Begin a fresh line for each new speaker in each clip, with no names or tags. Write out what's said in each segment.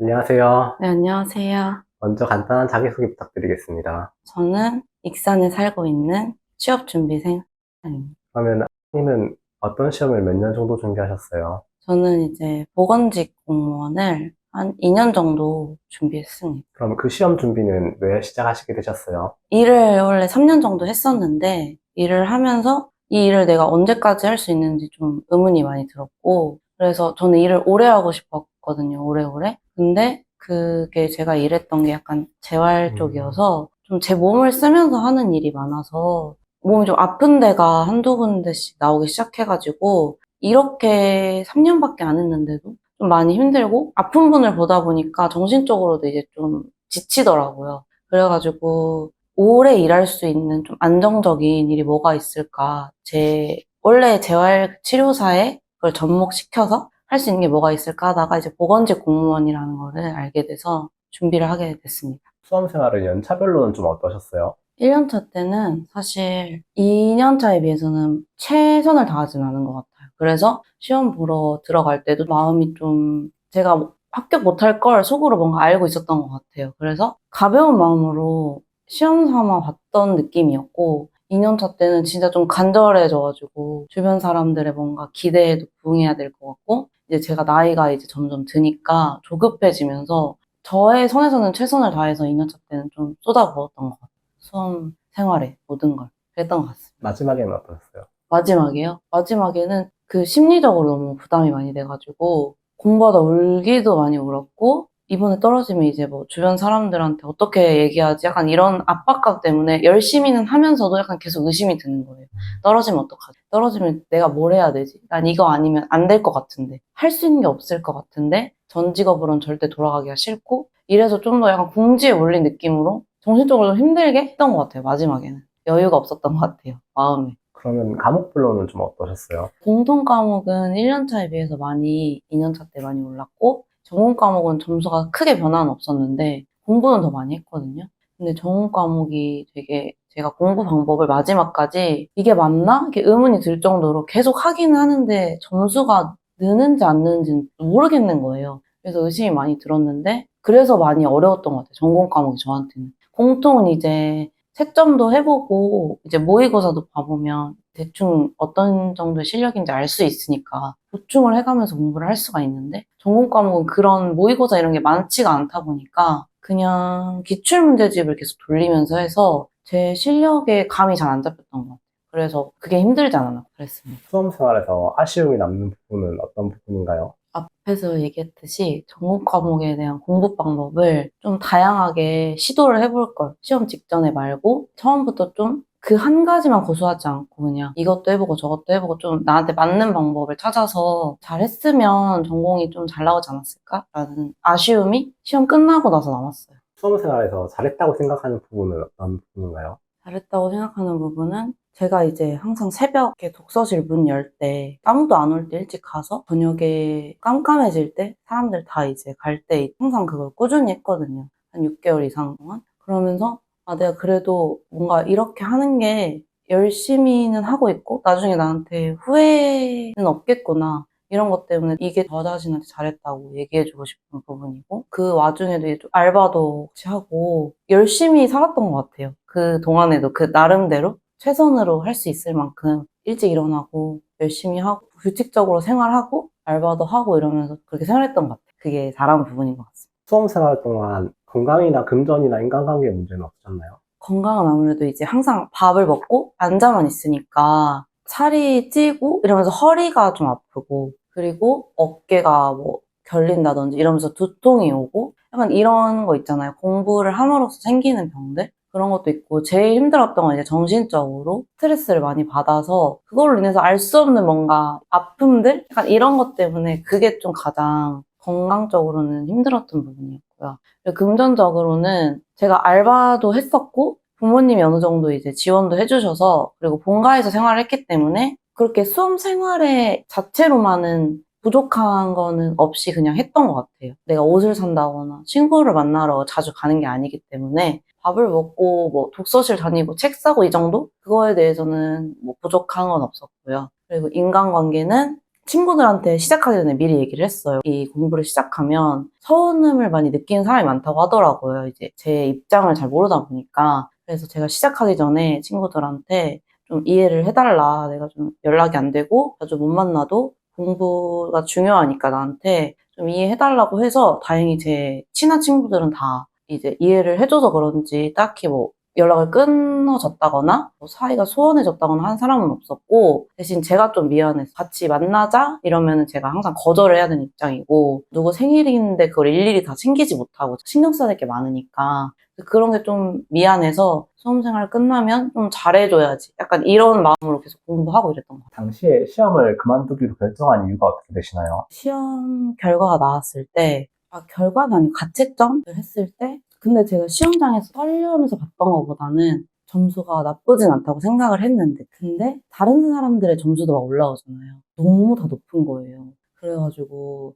안녕하세요.
네, 안녕하세요.
먼저 간단한 자기소개 부탁드리겠습니다.
저는 익산에 살고 있는 취업준비생입니다.
그러면 님은 어떤 시험을 몇 년 정도 준비하셨어요?
저는 이제 보건직 공무원을 한 2년 정도 준비했습니다.
그럼 그 시험 준비는 왜 시작하시게 되셨어요?
일을 원래 3년 정도 했었는데, 일을 하면서 이 일을 내가 언제까지 할 수 있는지 좀 의문이 많이 들었고, 그래서 저는 일을 오래 하고 싶었거든요, 오래오래. 근데 그게 제가 일했던 게 약간 재활
음,
쪽이어서 좀 제 몸을 쓰면서 하는 일이 많아서 몸이 좀 아픈 데가 한두 군데씩 나오기 시작해가지고, 이렇게 3년밖에 안 했는데도 좀 많이 힘들고, 아픈 분을 보다 보니까 정신적으로도 이제 좀 지치더라고요. 그래가지고, 오래 일할 수 있는 좀 안정적인 일이 뭐가 있을까? 원래 재활치료사에 그걸 접목시켜서 할 수 있는 게 뭐가 있을까 하다가 이제 보건직 공무원이라는 거를 알게 돼서 준비를 하게 됐습니다.
수험 생활은 연차별로는 좀 어떠셨어요?
1년차 때는 사실 2년차에 비해서는 최선을 다하진 않은 것 같아요. 그래서 시험 보러 들어갈 때도 마음이 좀 제가 합격 못할 걸 속으로 뭔가 알고 있었던 것 같아요. 그래서 가벼운 마음으로 시험 삼아 봤던 느낌이었고 2년차 때는 진짜 좀 간절해져가지고 주변 사람들의 뭔가 기대에도 부응해야 될 것 같고 이제 제가 나이가 이제 점점 드니까 조급해지면서 저의 선에서는 최선을 다해서 2년차 때는 좀 쏟아부었던 것 같아요. 수험 생활에 모든 걸 그랬던 것 같습니다.
마지막에는 어떠셨어요?
마지막에요? 마지막에는 그 심리적으로 너무 부담이 많이 돼가지고 공부하다 울기도 많이 울었고 이번에 떨어지면 이제 뭐 주변 사람들한테 어떻게 얘기하지? 약간 이런 압박감 때문에 열심히는 하면서도 약간 계속 의심이 드는 거예요. 떨어지면 어떡하지? 떨어지면 내가 뭘 해야 되지? 난 이거 아니면 안 될 것 같은데 할 수 있는 게 없을 것 같은데 전 직업으로는 절대 돌아가기가 싫고 이래서 좀 더 약간 궁지에 몰린 느낌으로 정신적으로 좀 힘들게 했던 것 같아요. 마지막에는 여유가 없었던 것 같아요. 마음에.
그러면 과목별로는 좀 어떠셨어요?
공통 과목은 1년차에 비해서 많이 2년차 때 많이 올랐고 전공 과목은 점수가 크게 변화는 없었는데 공부는 더 많이 했거든요. 근데 전공 과목이 되게 제가 공부 방법을 마지막까지 이게 맞나? 이렇게 의문이 들 정도로 계속 하기는 하는데 점수가 느는지 안 느는지는 모르겠는 거예요. 그래서 의심이 많이 들었는데 그래서 많이 어려웠던 것 같아요. 전공 과목이 저한테는. 공통은 이제 채점도 해보고 이제 모의고사도 봐보면 대충 어떤 정도의 실력인지 알 수 있으니까 보충을 해가면서 공부를 할 수가 있는데 전공 과목은 그런 모의고사 이런 게 많지가 않다 보니까 그냥 기출문제집을 계속 돌리면서 해서 제 실력에 감이 잘 안 잡혔던 것 같아요. 그래서 그게 힘들지 않았나 그랬습니다.
수험 생활에서 아쉬움이 남는 부분은 어떤 부분인가요?
앞에서 얘기했듯이 전공 과목에 대한 공부 방법을 좀 다양하게 시도를 해볼 걸. 시험 직전에 말고 처음부터 좀 그 한 가지만 고수하지 않고 그냥 이것도 해보고 저것도 해보고 좀 나한테 맞는 방법을 찾아서 잘했으면 전공이 좀 잘 나오지 않았을까라는 아쉬움이 시험 끝나고 나서 남았어요.
수험 생활에서 잘했다고 생각하는 부분은 어떤 부분인가요?
잘했다고 생각하는 부분은 제가 이제 항상 새벽에 독서실 문 열 때 아무도 안 올 때 일찍 가서 저녁에 깜깜해질 때 사람들 다 이제 갈 때 항상 그걸 꾸준히 했거든요. 한 6개월 이상 동안. 그러면서 아, 내가 그래도 뭔가 이렇게 하는 게 열심히는 하고 있고 나중에 나한테 후회는 없겠구나. 이런 것 때문에 이게 저 자신한테 잘했다고 얘기해주고 싶은 부분이고 그 와중에도 이제 좀 알바도 혹시 하고 열심히 살았던 것 같아요. 그 동안에도 그 나름대로 최선으로 할 수 있을 만큼 일찍 일어나고 열심히 하고 규칙적으로 생활하고 알바도 하고 이러면서 그렇게 생활했던 것 같아요. 그게 잘한 부분인 것 같습니다.
수험 생활 동안 건강이나 금전이나 인간관계 문제는 없으셨나요?
건강은 아무래도 이제 항상 밥을 먹고 앉아만 있으니까 살이 찌고 이러면서 허리가 좀 아프고 그리고 어깨가 뭐 결린다든지 이러면서 두통이 오고 약간 이런 거 있잖아요. 공부를 함으로써 생기는 병들? 그런 것도 있고 제일 힘들었던 건 이제 정신적으로 스트레스를 많이 받아서 그걸로 인해서 알 수 없는 뭔가 아픔들? 약간 이런 것 때문에 그게 좀 가장 건강적으로는 힘들었던 부분이었고요. 그리고 금전적으로는 제가 알바도 했었고 부모님이 어느 정도 이제 지원도 해주셔서 그리고 본가에서 생활을 했기 때문에 그렇게 수험 생활에 자체로만은 부족한 거는 없이 그냥 했던 것 같아요. 내가 옷을 산다거나 친구를 만나러 자주 가는 게 아니기 때문에 밥을 먹고 뭐 독서실 다니고 책 사고 이 정도? 그거에 대해서는 뭐 부족한 건 없었고요. 그리고 인간관계는 친구들한테 시작하기 전에 미리 얘기를 했어요. 이 공부를 시작하면 서운함을 많이 느끼는 사람이 많다고 하더라고요. 이제 제 입장을 잘 모르다 보니까. 그래서 제가 시작하기 전에 친구들한테 좀 이해를 해달라. 내가 좀 연락이 안 되고 자주 못 만나도 공부가 중요하니까 나한테 좀 이해해달라고 해서 다행히 제 친한 친구들은 다 이제 이해를 해줘서 그런지 딱히 뭐 연락을 끊어졌다거나 뭐 사이가 소원해졌다거나 한 사람은 없었고, 대신 제가 좀 미안해서 같이 만나자 이러면은 제가 항상 거절을 해야 되는 입장이고, 누구 생일인데 그걸 일일이 다 챙기지 못하고 신경 써야 될 게 많으니까 그런 게 좀 미안해서 수험생활 끝나면 좀 잘해줘야지, 약간 이런 마음으로 계속 공부하고 이랬던 것 같아요.
당시에 시험을 그만두기로 결정한 이유가 어떻게 되시나요?
시험 결과가 나왔을 때, 결과는 아니고 가채점을 했을 때, 근데 제가 시험장에서 떨려면서 봤던 것보다는 점수가 나쁘진 않다고 생각을 했는데, 근데 다른 사람들의 점수도 막 올라오잖아요. 너무 다 높은 거예요. 그래가지고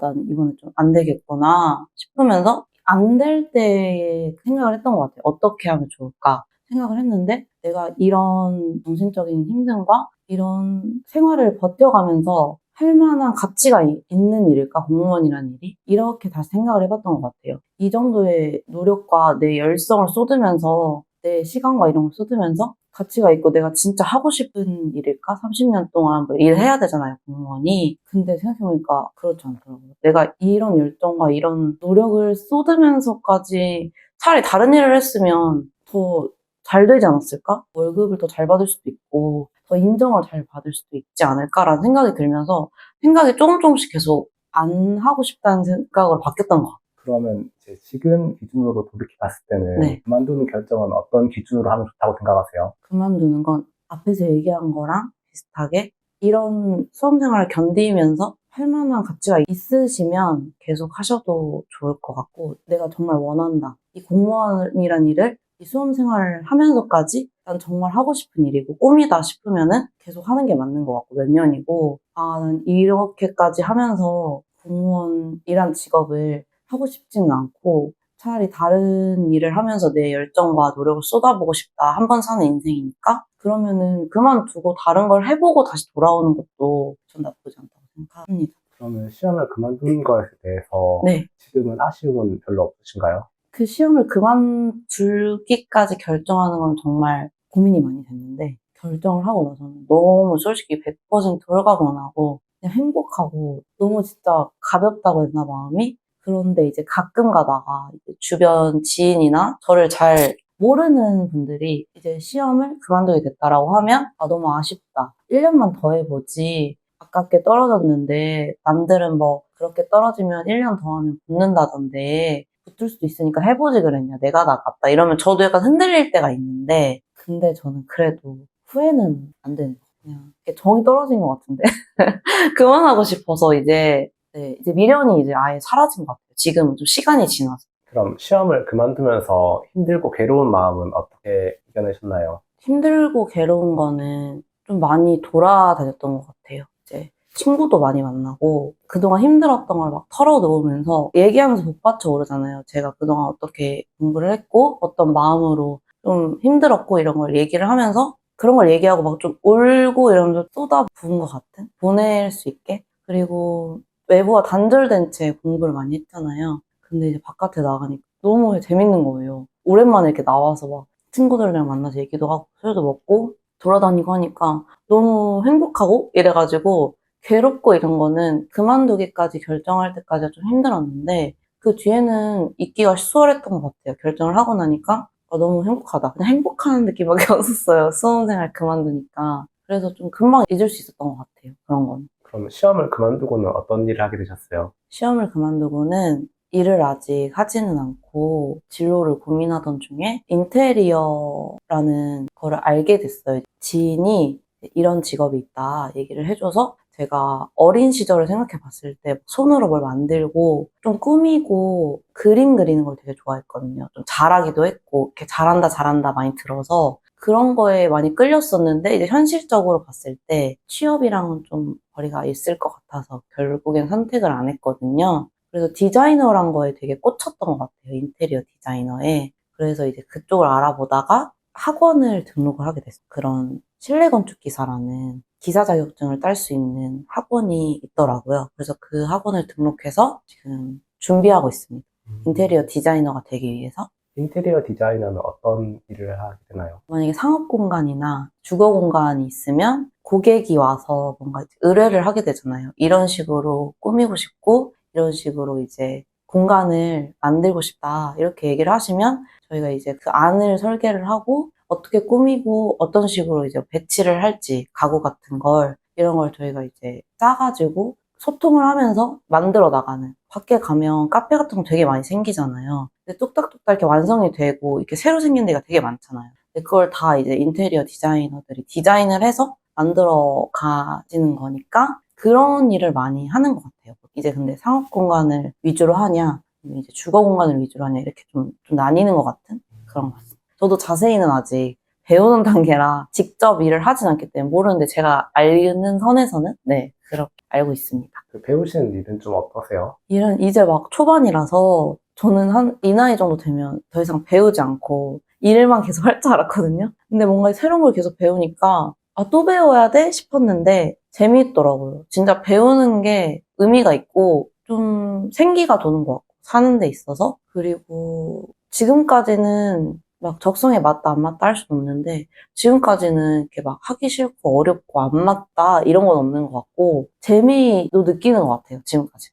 난 이번에 좀 안 되겠구나 싶으면서 안 될 때 생각을 했던 것 같아요. 어떻게 하면 좋을까 생각을 했는데, 내가 이런 정신적인 힘듦과 이런 생활을 버텨가면서 할 만한 가치가 있는 일일까? 공무원이라는 일이? 이렇게 다시 생각을 해봤던 것 같아요. 이 정도의 노력과 내 열성을 쏟으면서, 내 시간과 이런 걸 쏟으면서 가치가 있고 내가 진짜 하고 싶은 일일까? 30년 동안 뭐 일해야 되잖아요, 공무원이. 근데 생각해보니까 그렇지 않더라고요. 내가 이런 열정과 이런 노력을 쏟으면서까지 차라리 다른 일을 했으면 더 잘 되지 않았을까? 월급을 더 잘 받을 수도 있고 더 인정을 잘 받을 수도 있지 않을까라는 생각이 들면서 생각이 조금씩 계속 안 하고 싶다는 생각으로 바뀌었던 것 같아요.
그러면 이제 지금 기준으로 돌이켜 봤을 때는
네.
그만두는 결정은 어떤 기준으로 하면 좋다고 생각하세요?
그만두는 건 앞에서 얘기한 거랑 비슷하게 이런 수험생활을 견디면서 할 만한 가치가 있으시면 계속 하셔도 좋을 것 같고, 내가 정말 원한다. 이 공무원이란 일을 이 수험생활을 하면서까지 난 정말 하고 싶은 일이고 꿈이다 싶으면은 계속 하는 게 맞는 것 같고, 몇 년이고, 난 이렇게까지 하면서 공무원이란 직업을 하고 싶지는 않고 차라리 다른 일을 하면서 내 열정과 노력을 쏟아보고 싶다. 한 번 사는 인생이니까. 그러면은 그만두고 다른 걸 해보고 다시 돌아오는 것도 전 나쁘지 않다고 생각합니다.
그러면 시험을 그만두는 것에 대해서
네.
지금은 아쉬움은 별로 없으신가요?
그 시험을 그만두기까지 결정하는 건 정말 고민이 많이 됐는데, 결정을 하고 나서는 너무 솔직히 100% 홀가분하고 그냥 행복하고 너무 진짜 가볍다고 해야 되나, 마음이? 그런데 이제 가끔 가다가 이제 주변 지인이나 저를 잘 모르는 분들이 이제 시험을 그만두게 됐다라고 하면 너무 아쉽다. 1년만 더 해보지. 아깝게 떨어졌는데 남들은 뭐 그렇게 떨어지면 1년 더 하면 붙는다던데 붙을 수도 있으니까 해보지 그랬냐, 내가 나갔다 이러면 저도 약간 흔들릴 때가 있는데, 근데 저는 그래도 후회는 안 되는 거예요. 그냥 정이 떨어진 것 같은데 그만하고 싶어서 이제 이제 미련이 이제 아예 사라진 것 같아요. 지금은 좀 시간이 지나서.
그럼 시험을 그만두면서 힘들고 괴로운 마음은 어떻게 이겨내셨나요?
힘들고 괴로운 거는 좀 많이 돌아다녔던 것 같아요. 이제 친구도 많이 만나고 그동안 힘들었던 걸 막 털어놓으면서 얘기하면서 복받쳐 오르잖아요. 제가 그동안 어떻게 공부를 했고 어떤 마음으로 좀 힘들었고 이런 걸 얘기를 하면서 그런 걸 얘기하고 막 좀 울고 이러면서 쏟아부은 것 같은? 보낼 수 있게? 그리고 외부와 단절된 채 공부를 많이 했잖아요. 근데 이제 바깥에 나가니까 너무 재밌는 거예요. 오랜만에 이렇게 나와서 막 친구들이랑 만나서 얘기도 하고 술도 먹고 돌아다니고 하니까 너무 행복하고 이래가지고, 괴롭고 이런 거는 그만두기까지 결정할 때까지가 좀 힘들었는데 그 뒤에는 있기가 수월했던 것 같아요. 결정을 하고 나니까 너무 행복하다. 그냥 행복한 느낌밖에 없었어요. 수험생활 그만두니까. 그래서 좀 금방 잊을 수 있었던 것 같아요. 그런 건.
그럼 시험을 그만두고는 어떤 일을 하게 되셨어요?
시험을 그만두고는 일을 아직 하지는 않고 진로를 고민하던 중에 인테리어라는 거를 알게 됐어요. 지인이 이런 직업이 있다 얘기를 해줘서 제가 어린 시절을 생각해 봤을 때 손으로 뭘 만들고 좀 꾸미고 그림 그리는 걸 되게 좋아했거든요. 좀 잘하기도 했고 이렇게 잘한다 많이 들어서 그런 거에 많이 끌렸었는데, 이제 현실적으로 봤을 때 취업이랑은 좀 거리가 있을 것 같아서 결국엔 선택을 안 했거든요. 그래서 디자이너란 거에 되게 꽂혔던 것 같아요. 인테리어 디자이너에. 그래서 이제 그쪽을 알아보다가 학원을 등록을 하게 됐어요. 그런 실내 건축 기사라는 기사 자격증을 딸 수 있는 학원이 있더라고요. 그래서 그 학원을 등록해서 지금 준비하고 있습니다. 인테리어 디자이너가 되기 위해서.
인테리어 디자이너는 어떤 일을 하게 되나요?
만약에 상업 공간이나 주거 공간이 있으면 고객이 와서 뭔가 이제 의뢰를 하게 되잖아요. 이런 식으로 꾸미고 싶고, 이런 식으로 이제 공간을 만들고 싶다. 이렇게 얘기를 하시면 저희가 이제 그 안을 설계를 하고 어떻게 꾸미고 어떤 식으로 이제 배치를 할지 가구 같은 걸 이런 걸 저희가 이제 짜가지고 소통을 하면서 만들어 나가는. 밖에 가면 카페 같은 거 되게 많이 생기잖아요. 근데 뚝딱뚝딱 이렇게 완성이 되고 이렇게 새로 생긴 데가 되게 많잖아요. 근데 그걸 다 이제 인테리어 디자이너들이 디자인을 해서 만들어 가지는 거니까 그런 일을 많이 하는 것 같아요. 이제 근데 상업 공간을 위주로 하냐, 아니면 이제 주거 공간을 위주로 하냐 이렇게 좀 나뉘는 것 같은 그런 것 같습니다. 저도 자세히는 아직 배우는 단계라 직접 일을 하진 않기 때문에 모르는데 제가 알는 선에서는 네, 그렇게 알고 있습니다.
그 배우시는 일은 좀 어떠세요?
일은 이제 막 초반이라서 저는 한 이 나이 정도 되면 더 이상 배우지 않고 일만 계속 할 줄 알았거든요. 근데 뭔가 새로운 걸 계속 배우니까 아, 또 배워야 돼? 싶었는데 재미있더라고요. 진짜 배우는 게 의미가 있고 좀 생기가 도는 것 같고 사는 데 있어서. 그리고 지금까지는 막 적성에 맞다 안 맞다 할 수는 없는데 지금까지는 이렇게 막 하기 싫고 어렵고 안 맞다 이런 건 없는 것 같고 재미도 느끼는 것 같아요. 지금까지.